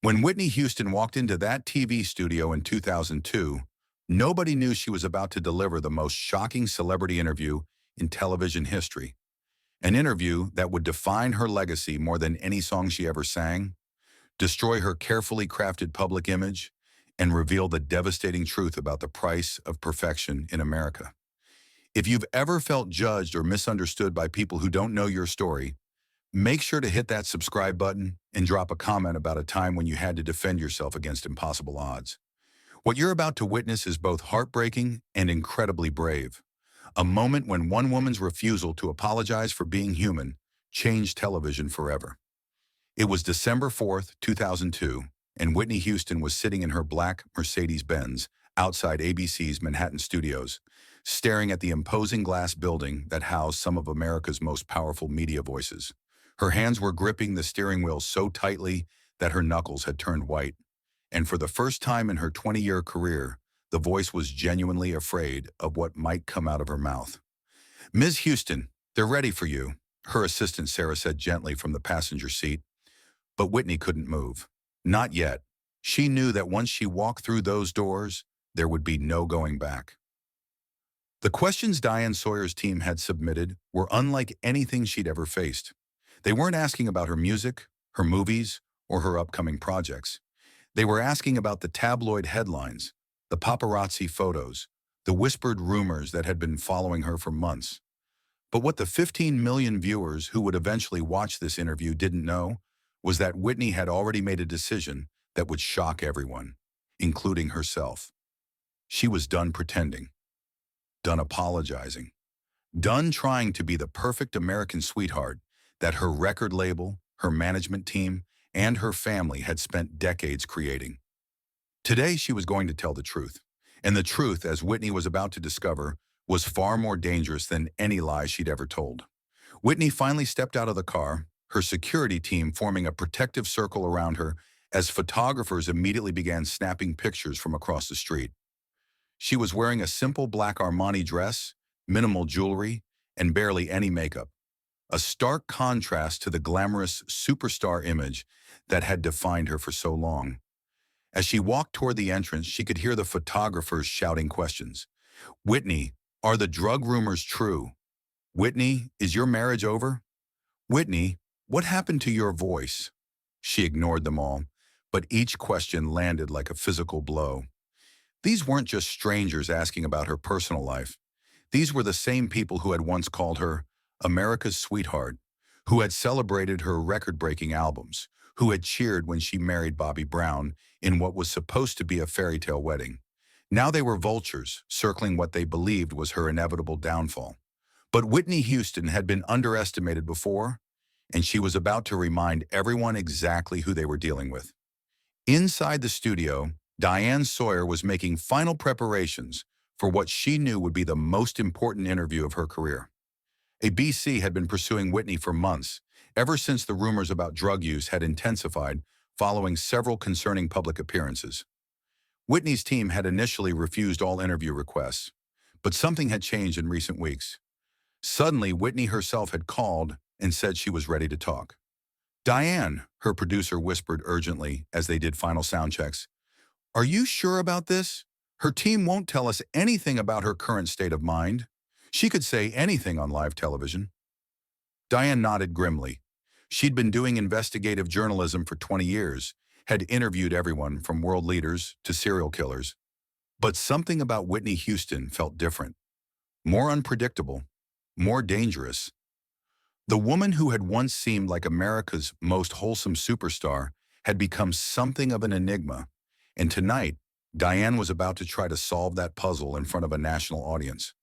When Whitney Houston walked into that TV studio in 2002, nobody knew she was about to deliver the most shocking celebrity interview in television history. An interview that would define her legacy more than any song she ever sang, destroy her carefully crafted public image, and reveal the devastating truth about the price of perfection in America. If you've ever felt judged or misunderstood by people who don't know your story, make sure to hit that subscribe button and drop a comment about a time when you had to defend yourself against impossible odds. What you're about to witness is both heartbreaking and incredibly brave. A moment when one woman's refusal to apologize for being human changed television forever. It was December 4th, 2002, and Whitney Houston was sitting in her black Mercedes-Benz outside ABC's Manhattan studios, staring at the imposing glass building that housed some of America's most powerful media voices. Her hands were gripping the steering wheel so tightly that her knuckles had turned white. And for the first time in her 20-year career, the voice was genuinely afraid of what might come out of her mouth. "Ms. Houston, they're ready for you," her assistant Sarah said gently from the passenger seat. But Whitney couldn't move. Not yet. She knew that once she walked through those doors, there would be no going back. The questions Diane Sawyer's team had submitted were unlike anything she'd ever faced. They weren't asking about her music, her movies, or her upcoming projects. They were asking about the tabloid headlines, the paparazzi photos, the whispered rumors that had been following her for months. But what the 15 million viewers who would eventually watch this interview didn't know was that Whitney had already made a decision that would shock everyone, including herself. She was done pretending, done apologizing, done trying to be the perfect American sweetheart that her record label, her management team, and her family had spent decades creating. Today, she was going to tell the truth. And the truth, as Whitney was about to discover, was far more dangerous than any lie she'd ever told. Whitney finally stepped out of the car, her security team forming a protective circle around her as photographers immediately began snapping pictures from across the street. She was wearing a simple black Armani dress, minimal jewelry, and barely any makeup. A stark contrast to the glamorous superstar image that had defined her for so long. As she walked toward the entrance, she could hear the photographers shouting questions. "Whitney, are the drug rumors true? Whitney, is your marriage over? Whitney, what happened to your voice?" She ignored them all, but each question landed like a physical blow. These weren't just strangers asking about her personal life. These were the same people who had once called her America's sweetheart, who had celebrated her record-breaking albums, who had cheered when she married Bobby Brown in what was supposed to be a fairy tale wedding. Now they were vultures, circling what they believed was her inevitable downfall. But Whitney Houston had been underestimated before, and she was about to remind everyone exactly who they were dealing with. Inside the studio, Diane Sawyer was making final preparations for what she knew would be the most important interview of her career. ABC had been pursuing Whitney for months, ever since the rumors about drug use had intensified following several concerning public appearances. Whitney's team had initially refused all interview requests, but something had changed in recent weeks. Suddenly, Whitney herself had called and said she was ready to talk. "Diane," her producer whispered urgently as they did final sound checks, "are you sure about this? Her team won't tell us anything about her current state of mind. She could say anything on live television." Diane nodded grimly. She'd been doing investigative journalism for 20 years, had interviewed everyone from world leaders to serial killers. But something about Whitney Houston felt different, more unpredictable, more dangerous. The woman who had once seemed like America's most wholesome superstar had become something of an enigma, and tonight, Diane was about to try to solve that puzzle in front of a national audience.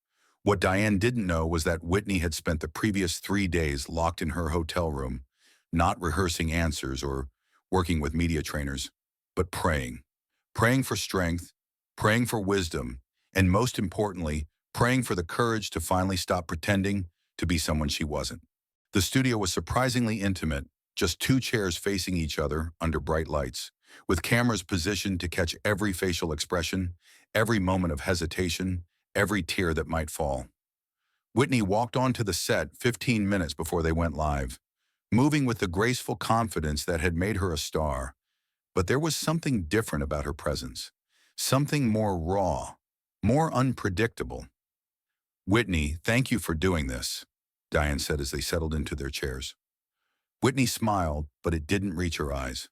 What Diane didn't know was that Whitney had spent the previous 3 days locked in her hotel room, not rehearsing answers or working with media trainers, but praying. Praying for strength, praying for wisdom, and most importantly, praying for the courage to finally stop pretending to be someone she wasn't. The studio was surprisingly intimate, just 2 chairs facing each other under bright lights, with cameras positioned to catch every facial expression, every moment of hesitation, every tear that might fall. Whitney walked onto the set 15 minutes before they went live, moving with the graceful confidence that had made her a star. But there was something different about her presence, something more raw, more unpredictable. "Whitney, thank you for doing this," Diane said as they settled into their chairs. Whitney smiled, but it didn't reach her eyes.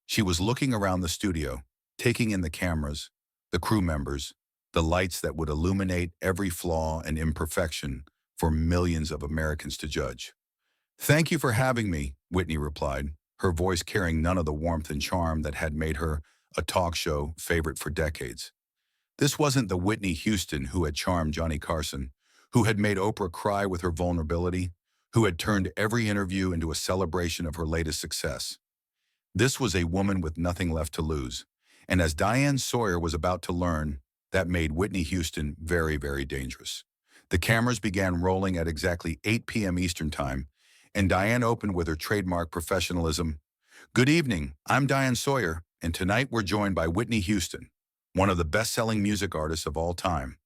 She was looking around the studio, taking in the cameras, the crew members, the lights that would illuminate every flaw and imperfection for millions of Americans to judge. "Thank you for having me," Whitney replied, her voice carrying none of the warmth and charm that had made her a talk show favorite for decades. This wasn't the Whitney Houston who had charmed Johnny Carson, who had made Oprah cry with her vulnerability, who had turned every interview into a celebration of her latest success. This was a woman with nothing left to lose. And as Diane Sawyer was about to learn, that made Whitney Houston very, very dangerous. The cameras began rolling at exactly 8 p.m. Eastern Time, and Diane opened with her trademark professionalism. "Good evening, I'm Diane Sawyer, and tonight we're joined by Whitney Houston, one of the best-selling music artists of all time,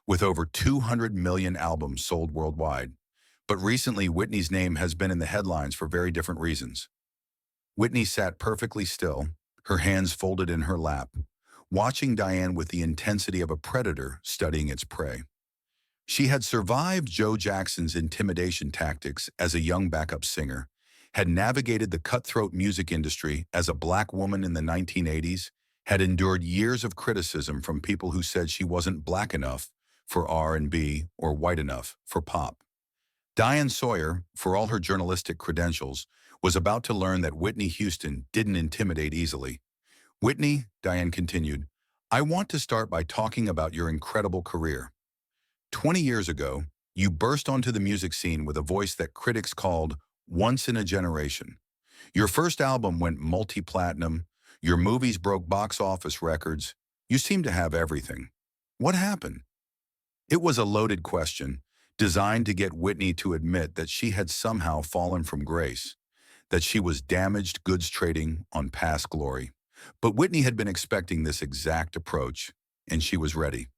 with over 200 million albums sold worldwide. But recently, Whitney's name has been in the headlines for very different reasons." Whitney sat perfectly still, her hands folded in her lap, watching Diane with the intensity of a predator studying its prey. She had survived Joe Jackson's intimidation tactics as a young backup singer, had navigated the cutthroat music industry as a black woman in the 1980s, had endured years of criticism from people who said she wasn't black enough for R&B or white enough for pop. Diane Sawyer, for all her journalistic credentials, was about to learn that Whitney Houston didn't intimidate easily. "Whitney," Diane continued, "I want to start by talking about your incredible career. 20 years ago, you burst onto the music scene with a voice that critics called once in a generation. Your first album went multi-platinum, your movies broke box office records, you seemed to have everything. What happened?" It was a loaded question, designed to get Whitney to admit that she had somehow fallen from grace, that she was damaged goods trading on past glory. But Whitney had been expecting this exact approach, and she was ready.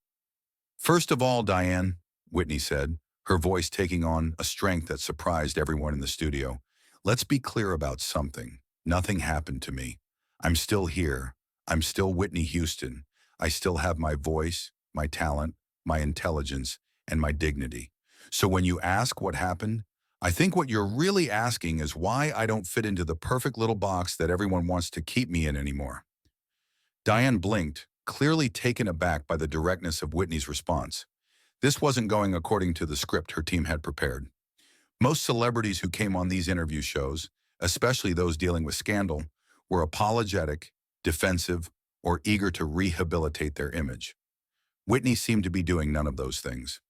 "First of all, Diane," Whitney said, her voice taking on a strength that surprised everyone in the studio, "let's be clear about something. Nothing happened to me. I'm still here. I'm still Whitney Houston. I still have my voice, my talent, my intelligence, and my dignity. So when you ask what happened, I think what you're really asking is why I don't fit into the perfect little box that everyone wants to keep me in anymore." Diane blinked, clearly taken aback by the directness of Whitney's response. This wasn't going according to the script her team had prepared. Most celebrities who came on these interview shows, especially those dealing with scandal, were apologetic, defensive, or eager to rehabilitate their image. Whitney seemed to be doing none of those things.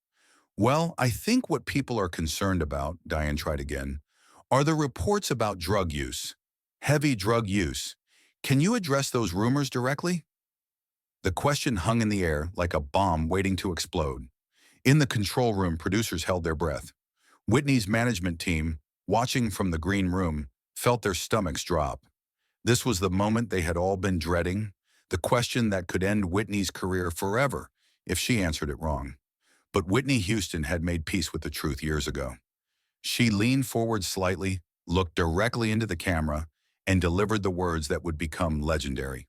"Well, I think what people are concerned about," Diane tried again, "are the reports about drug use, heavy drug use. Can you address those rumors directly?" The question hung in the air like a bomb waiting to explode. In the control room, producers held their breath. Whitney's management team, watching from the green room, felt their stomachs drop. This was the moment they had all been dreading, the question that could end Whitney's career forever if she answered it wrong. But Whitney Houston had made peace with the truth years ago. She leaned forward slightly, looked directly into the camera, and delivered the words that would become legendary.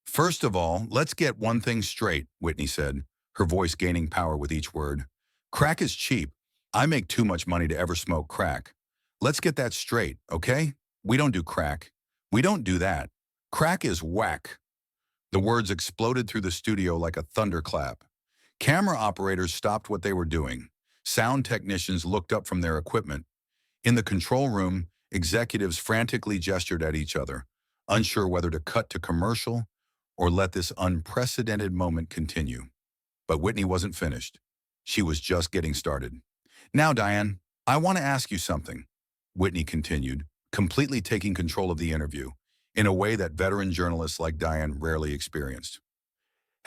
"First of all, let's get one thing straight," Whitney said, her voice gaining power with each word. "Crack is cheap. I make too much money to ever smoke crack. Let's get that straight, okay? We don't do crack. We don't do that. Crack is whack." The words exploded through the studio like a thunderclap. Camera operators stopped what they were doing. Sound technicians looked up from their equipment. In the control room, executives frantically gestured at each other, unsure whether to cut to commercial or let this unprecedented moment continue. But Whitney wasn't finished. She was just getting started. "Now, Diane, I want to ask you something," Whitney continued, completely taking control of the interview, in a way that veteran journalists like Diane rarely experienced.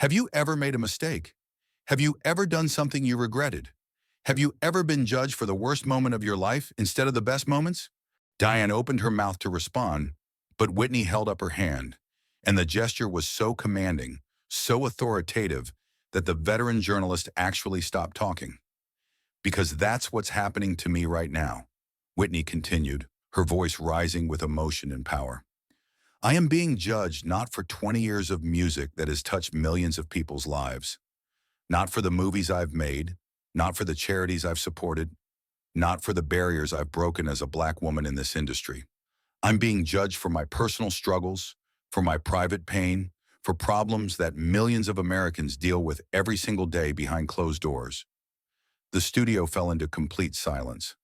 "Have you ever made a mistake? Have you ever done something you regretted? Have you ever been judged for the worst moment of your life instead of the best moments?" Diane opened her mouth to respond, but Whitney held up her hand, and the gesture was so commanding, so authoritative, that the veteran journalist actually stopped talking. "Because that's what's happening to me right now," Whitney continued, her voice rising with emotion and power. I am being judged not for 20 years of music that has touched millions of people's lives, not for the movies I've made, not for the charities I've supported, not for the barriers I've broken as a Black woman in this industry. I'm being judged for my personal struggles, for my private pain, for problems that millions of Americans deal with every single day behind closed doors. The studio fell into complete silence.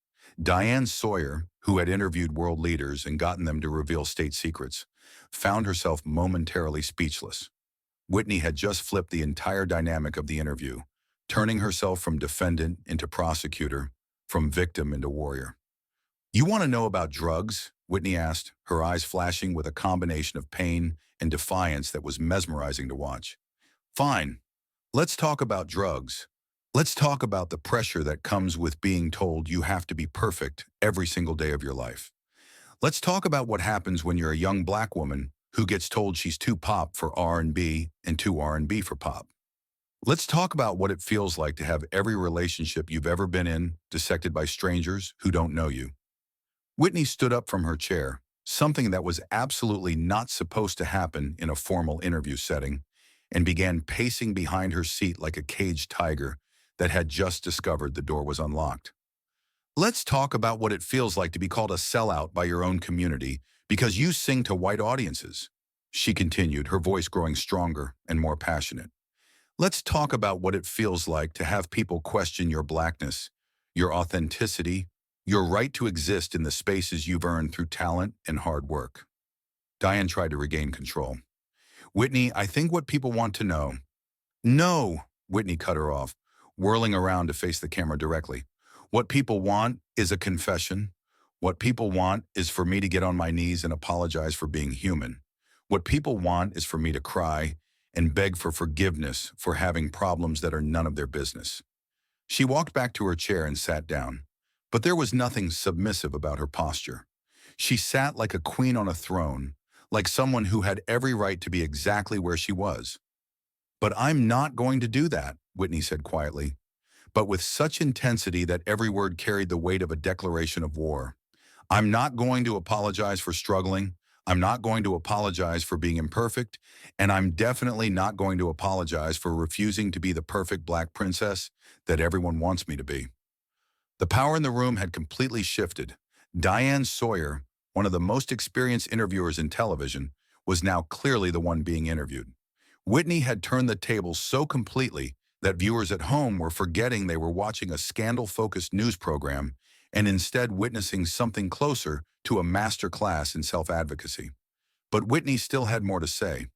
Diane Sawyer, who had interviewed world leaders and gotten them to reveal state secrets, found herself momentarily speechless. Whitney had just flipped the entire dynamic of the interview, turning herself from defendant into prosecutor, from victim into warrior. "You want to know about drugs?" Whitney asked, her eyes flashing with a combination of pain and defiance that was mesmerizing to watch. "Fine. Let's talk about drugs. Let's talk about the pressure that comes with being told you have to be perfect every single day of your life. Let's talk about what happens when you're a young Black woman who gets told she's too pop for R&B and too R&B for pop. Let's talk about what it feels like to have every relationship you've ever been in dissected by strangers who don't know you." Whitney stood up from her chair, something that was absolutely not supposed to happen in a formal interview setting, and began pacing behind her seat like a caged tiger that had just discovered the door was unlocked. "Let's talk about what it feels like to be called a sellout by your own community because you sing to white audiences," she continued, her voice growing stronger and more passionate. "Let's talk about what it feels like to have people question your Blackness, your authenticity, your right to exist in the spaces you've earned through talent and hard work." Diane tried to regain control. "Whitney, I think what people want to know—" "No," Whitney cut her off, whirling around to face the camera directly. "What people want is a confession. What people want is for me to get on my knees and apologize for being human. What people want is for me to cry and beg for forgiveness for having problems that are none of their business." She walked back to her chair and sat down, but there was nothing submissive about her posture. She sat like a queen on a throne, like someone who had every right to be exactly where she was. "But I'm not going to do that," Whitney said quietly, but with such intensity that every word carried the weight of a declaration of war. "I'm not going to apologize for struggling. I'm not going to apologize for being imperfect, and I'm definitely not going to apologize for refusing to be the perfect Black princess that everyone wants me to be." The power in the room had completely shifted. Diane Sawyer, one of the most experienced interviewers in television, was now clearly the one being interviewed. Whitney had turned the tables so completely that viewers at home were forgetting they were watching a scandal-focused news program and instead witnessing something closer to a master class in self-advocacy. But Whitney still had more to say.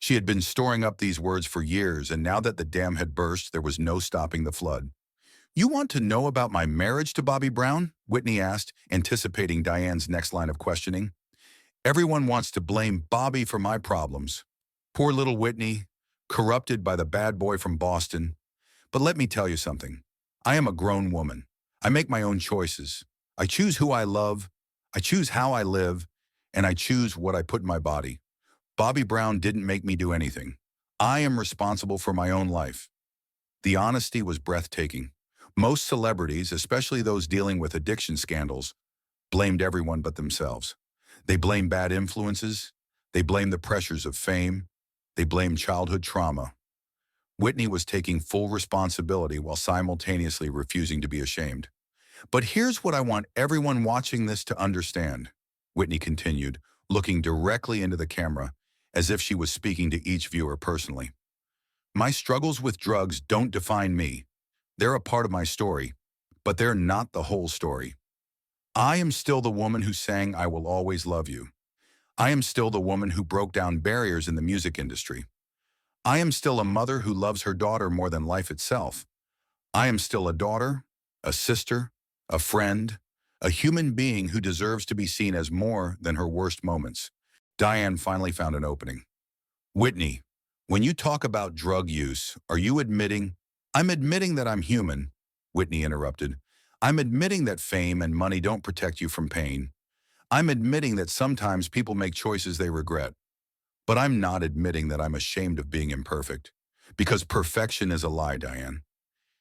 She had been storing up these words for years, and now that the dam had burst, there was no stopping the flood. "You want to know about my marriage to Bobby Brown?" Whitney asked, anticipating Diane's next line of questioning. "Everyone wants to blame Bobby for my problems. Poor little Whitney, corrupted by the bad boy from Boston. But let me tell you something. I am a grown woman. I make my own choices. I choose who I love, I choose how I live, and I choose what I put in my body. Bobby Brown didn't make me do anything. I am responsible for my own life." The honesty was breathtaking. Most celebrities, especially those dealing with addiction scandals, blamed everyone but themselves. They blamed bad influences. They blamed the pressures of fame. They blamed childhood trauma. Whitney was taking full responsibility while simultaneously refusing to be ashamed. "But here's what I want everyone watching this to understand," Whitney continued, looking directly into the camera as if she was speaking to each viewer personally. "My struggles with drugs don't define me. They're a part of my story, but they're not the whole story. I am still the woman who sang 'I Will Always Love You.' I am still the woman who broke down barriers in the music industry. I am still a mother who loves her daughter more than life itself. I am still a daughter, a sister, a friend, a human being who deserves to be seen as more than her worst moments." Diane finally found an opening. "Whitney, when you talk about drug use, are you admitting—" "I'm admitting that I'm human," Whitney interrupted. "I'm admitting that fame and money don't protect you from pain. I'm admitting that sometimes people make choices they regret. But I'm not admitting that I'm ashamed of being imperfect. Because perfection is a lie, Diane.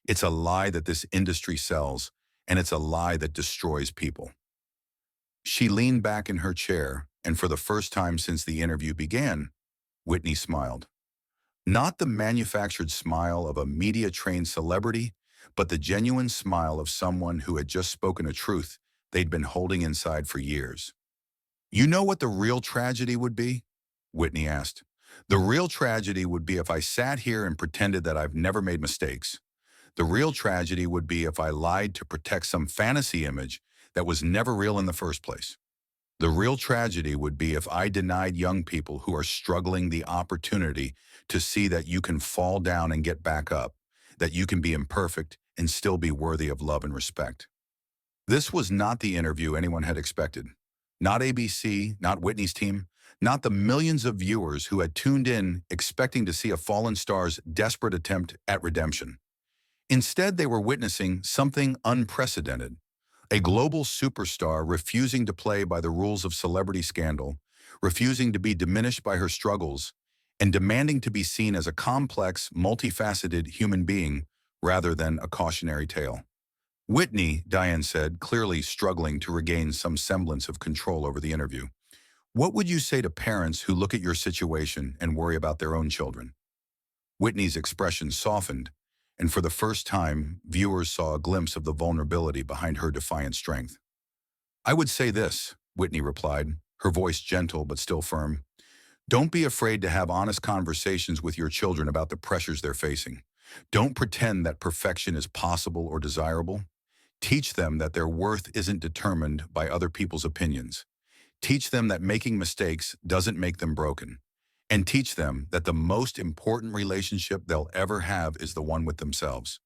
It's a lie that this industry sells, and it's a lie that destroys people." She leaned back in her chair, And for the first time since the interview began, Whitney smiled. Not the manufactured smile of a media-trained celebrity, but the genuine smile of someone who had just spoken a truth they'd been holding inside for years. You know what the real tragedy would be? Whitney asked. The real tragedy would be if I sat here and pretended that I've never made mistakes. The real tragedy would be if I lied to protect some fantasy image that was never real in the first place. The real tragedy would be if I denied young people who are struggling the opportunity to see that you can fall down and get back up, that you can be imperfect and still be worthy of love and respect. This was not the interview anyone had expected. Not ABC, not Whitney's team, not the millions of viewers who had tuned in expecting to see a fallen star's desperate attempt at redemption. Instead, they were witnessing something unprecedented. A global superstar refusing to play by the rules of celebrity scandal, refusing to be diminished by her struggles, and demanding to be seen as a complex, multifaceted human being rather than a cautionary tale. Whitney, Diane said, clearly struggling to regain some semblance of control over the interview. What would you say to parents who look at your situation and worry about their own children? Whitney's expression softened, and for the first time, viewers saw a glimpse of the vulnerability behind her defiant strength. I would say this, Whitney replied, her voice gentle but still firm. Don't be afraid to have honest conversations with your children about the pressures they're facing. Don't pretend that perfection is possible or desirable. Teach them that their worth isn't determined by other people's opinions. Teach them that making mistakes doesn't make them broken. And teach them that the most important relationship they'll ever have is the one with themselves.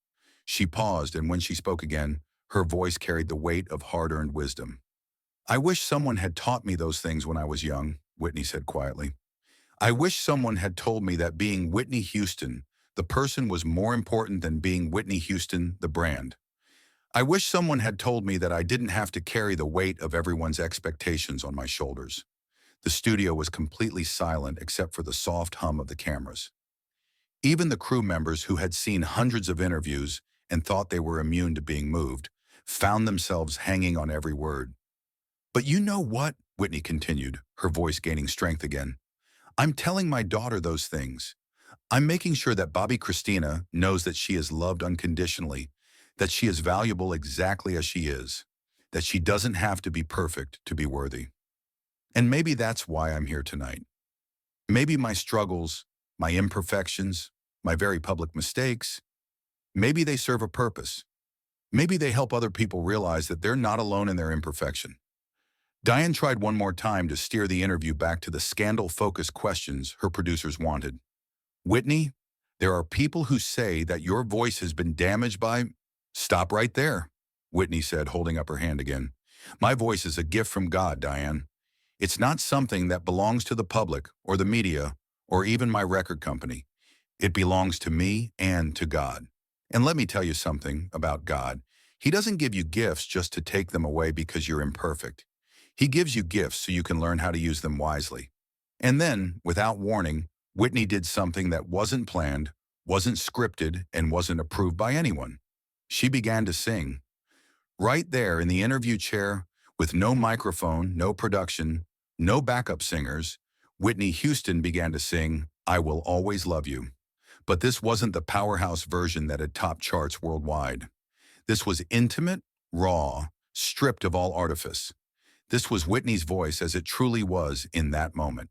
She paused, and when she spoke again, her voice carried the weight of hard-earned wisdom. I wish someone had taught me those things when I was young, Whitney said quietly. I wish someone had told me that being Whitney Houston, the person, was more important than being Whitney Houston, the brand. I wish someone had told me that I didn't have to carry the weight of everyone's expectations on my shoulders. The studio was completely silent except for the soft hum of the cameras. Even the crew members who had seen hundreds of interviews and thought they were immune to being moved found themselves hanging on every word. But you know what? Whitney continued, her voice gaining strength again. I'm telling my daughter those things. I'm making sure that Bobby Christina knows that she is loved unconditionally, that she is valuable exactly as she is, that she doesn't have to be perfect to be worthy. And maybe that's why I'm here tonight. Maybe my struggles, my imperfections, my very public mistakes, maybe they serve a purpose. Maybe they help other people realize that they're not alone in their imperfection. Diane tried one more time to steer the interview back to the scandal-focused questions her producers wanted. Whitney, there are people who say that your voice has been damaged by... Stop right there, Whitney said, holding up her hand again. My voice is a gift from God, Diane. It's not something that belongs to the public or the media or even my record company. It belongs to me and to God. And let me tell you something about God. He doesn't give you gifts just to take them away because you're imperfect. He gives you gifts so you can learn how to use them wisely. And then, without warning, Whitney did something that wasn't planned, wasn't scripted, and wasn't approved by anyone. She began to sing. Right there in the interview chair, with no microphone, no production, no backup singers, Whitney Houston began to sing, I Will Always Love You. But this wasn't the powerhouse version that had topped charts worldwide. This was intimate, raw, stripped of all artifice. This was Whitney's voice as it truly was in that moment.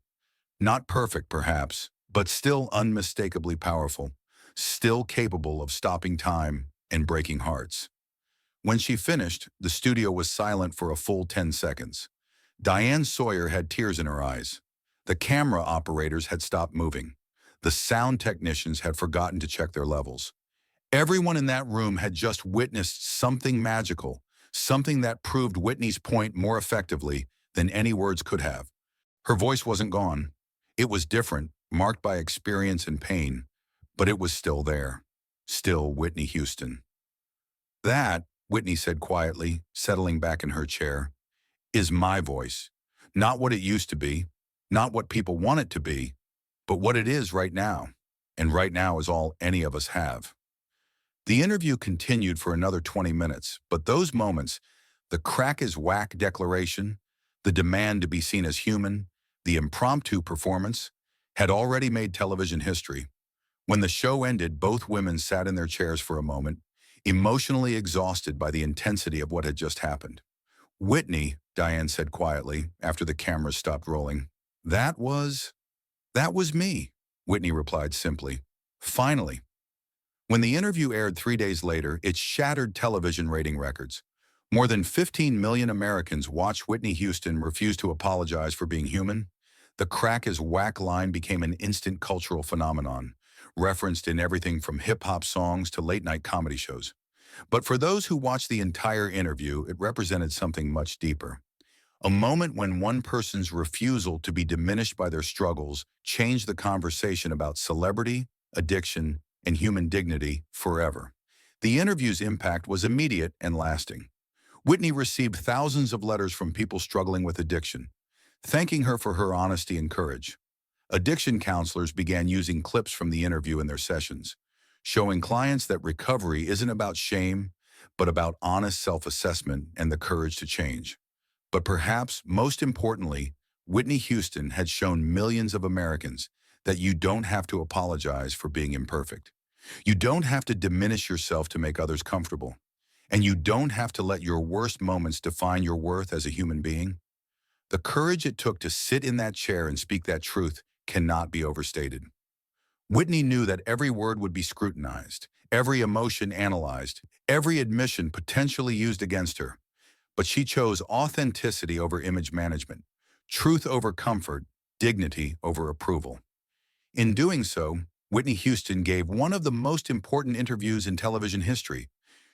Not perfect, perhaps, but still unmistakably powerful, still capable of stopping time and breaking hearts. When she finished, the studio was silent for a full 10 seconds. Diane Sawyer had tears in her eyes. The camera operators had stopped moving. The sound technicians had forgotten to check their levels. Everyone in that room had just witnessed something magical, something that proved Whitney's point more effectively than any words could have. Her voice wasn't gone. It was different, marked by experience and pain, but it was still there. Still Whitney Houston. That, Whitney said quietly, settling back in her chair, is my voice. Not what it used to be, not what people want it to be, but what it is right now. And right now is all any of us have. The interview continued for another 20 minutes, but those moments, the crack is whack declaration, The demand to be seen as human, the impromptu performance, had already made television history. When the show ended, both women sat in their chairs for a moment, emotionally exhausted by the intensity of what had just happened. "Whitney," Diane said quietly, after the cameras stopped rolling. That was me," Whitney replied simply. "Finally." When the interview aired 3 days later, it shattered television rating records. More than 15 million Americans watched Whitney Houston refuse to apologize for being human. The crack as whack line became an instant cultural phenomenon, referenced in everything from hip-hop songs to late-night comedy shows. But for those who watched the entire interview, it represented something much deeper. A moment when one person's refusal to be diminished by their struggles changed the conversation about celebrity, addiction, and human dignity forever. The interview's impact was immediate and lasting. Whitney received thousands of letters from people struggling with addiction, thanking her for her honesty and courage. Addiction counselors began using clips from the interview in their sessions, showing clients that recovery isn't about shame, but about honest self-assessment and the courage to change. But perhaps most importantly, Whitney Houston had shown millions of Americans that you don't have to apologize for being imperfect. You don't have to diminish yourself to make others comfortable. And you don't have to let your worst moments define your worth as a human being. The courage it took to sit in that chair and speak that truth cannot be overstated. Whitney knew that every word would be scrutinized, every emotion analyzed, every admission potentially used against her. But she chose authenticity over image management, truth over comfort, dignity over approval. In doing so, Whitney Houston gave one of the most important interviews in television history.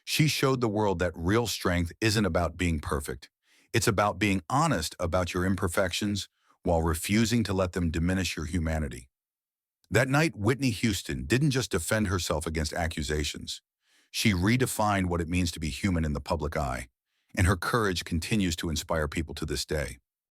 She showed the world that real strength isn't about being perfect. It's about being honest about your imperfections while refusing to let them diminish your humanity. That night, Whitney Houston didn't just defend herself against accusations. She redefined what it means to be human in the public eye, and her courage continues to inspire people to this day.